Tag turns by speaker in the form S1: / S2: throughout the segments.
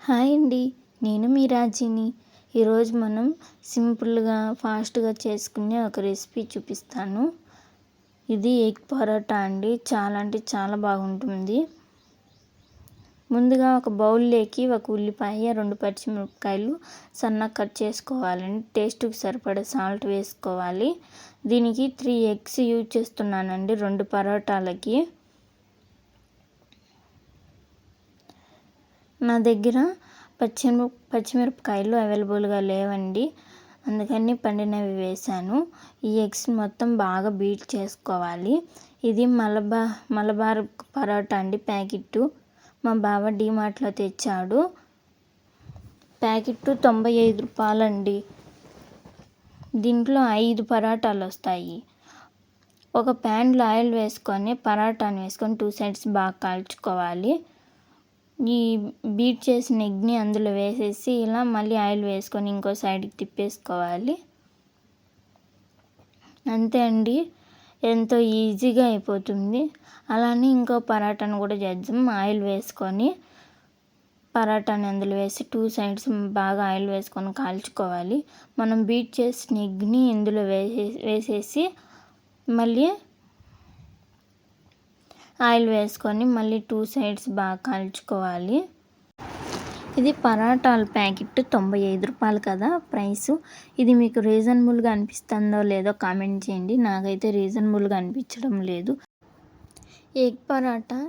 S1: Hi అండి, నేను మీ రాజీని. ఈరోజు మనం సింపుల్గా ఫాస్ట్గా చేసుకునే ఒక రెసిపీ చూపిస్తాను. ఇది ఎగ్ పరోటా అండి. చాలా అంటే చాలా బాగుంటుంది. ముందుగా ఒక బౌల్లోకి ఒక ఉల్లిపాయ, 2 పచ్చిమిరపకాయలు సన్నగా కట్ చేసుకోవాలండి. టేస్ట్కి సరిపడా సాల్ట్ వేసుకోవాలి. దీనికి 3 ఎగ్స్ యూజ్ చేస్తున్నానండి 2 పరోటాలకి. నా దగ్గర పచ్చిమిరపకాయలు అవైలబుల్గా లేవండి, అందుకని పండినవి వేశాను. ఈ ఎగ్స్ మొత్తం బాగా బీట్ చేసుకోవాలి. ఇది మలబార్ పరోటా అండి. ప్యాకెట్టు మా బావ డీమార్ట్లో తెచ్చాడు. ప్యాకెట్టు 95 రూపాయలండి. దీంట్లో 5 పరోటాలు వస్తాయి. ఒక ప్యాన్లో ఆయిల్ వేసుకొని పరోటాని వేసుకొని 2 సైడ్స్ బాగా కాల్చుకోవాలి. ఈ బీట్ చేసిన ఎగ్ని అందులో వేసేసి ఇలా మళ్ళీ ఆయిల్ వేసుకొని ఇంకో సైడ్కి తిప్పేసుకోవాలి. అంతే అండి, ఎంతో ఈజీగా అయిపోతుంది. అలానే ఇంకో పరోటాను కూడా చేద్దాం. ఆయిల్ వేసుకొని పరోటాని అందులో వేసి 2 సైడ్స్ బాగా ఆయిల్ వేసుకొని కాల్చుకోవాలి. మనం బీట్ చేసిన ఎగ్ని ఇందులో వేసేసి మళ్ళీ ఆయిల్ వేసుకొని మళ్ళీ 2 సైడ్స్ బాగా కాల్చుకోవాలి. ఇది పరోటాల ప్యాకెట్ 95 రూపాయలు కదా ప్రైసు. ఇది మీకు రీజనబుల్గా అనిపిస్తుందో లేదో కామెంట్ చేయండి. నాకైతే రీజనబుల్గా అనిపించడం లేదు. ఎగ్ పరోటా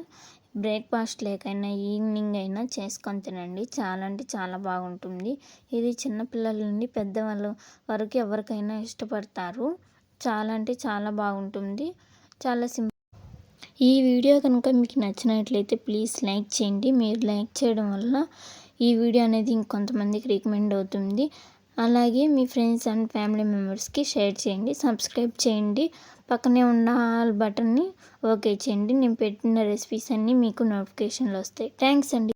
S1: బ్రేక్ఫాస్ట్ లేకైనా ఈవినింగ్ అయినా చేసుకొని తినండి. చాలా అంటే చాలా బాగుంటుంది. ఇది చిన్నపిల్లల నుండి పెద్దవాళ్ళ వరకు ఎవరికైనా ఇష్టపడతారు. చాలా అంటే చాలా బాగుంటుంది. చాలా ఈ వీడియో కనుక మీకు నచ్చినట్లయితే ప్లీజ్ లైక్ చేయండి. మీరు లైక్ చేయడం వల్ల ఈ వీడియో అనేది ఇంకొంతమందికి రికమెండ్ అవుతుంది. అలాగే మీ ఫ్రెండ్స్ అండ్ ఫ్యామిలీ మెంబర్స్కి షేర్ చేయండి. సబ్స్క్రైబ్ చేయండి. పక్కనే ఉన్న ఆల్ బటన్ని ఓకే చేయండి. నేను పెట్టిన రెసిపీస్ అన్నీ మీకు నోటిఫికేషన్లు వస్తాయి. థ్యాంక్స్ అండి.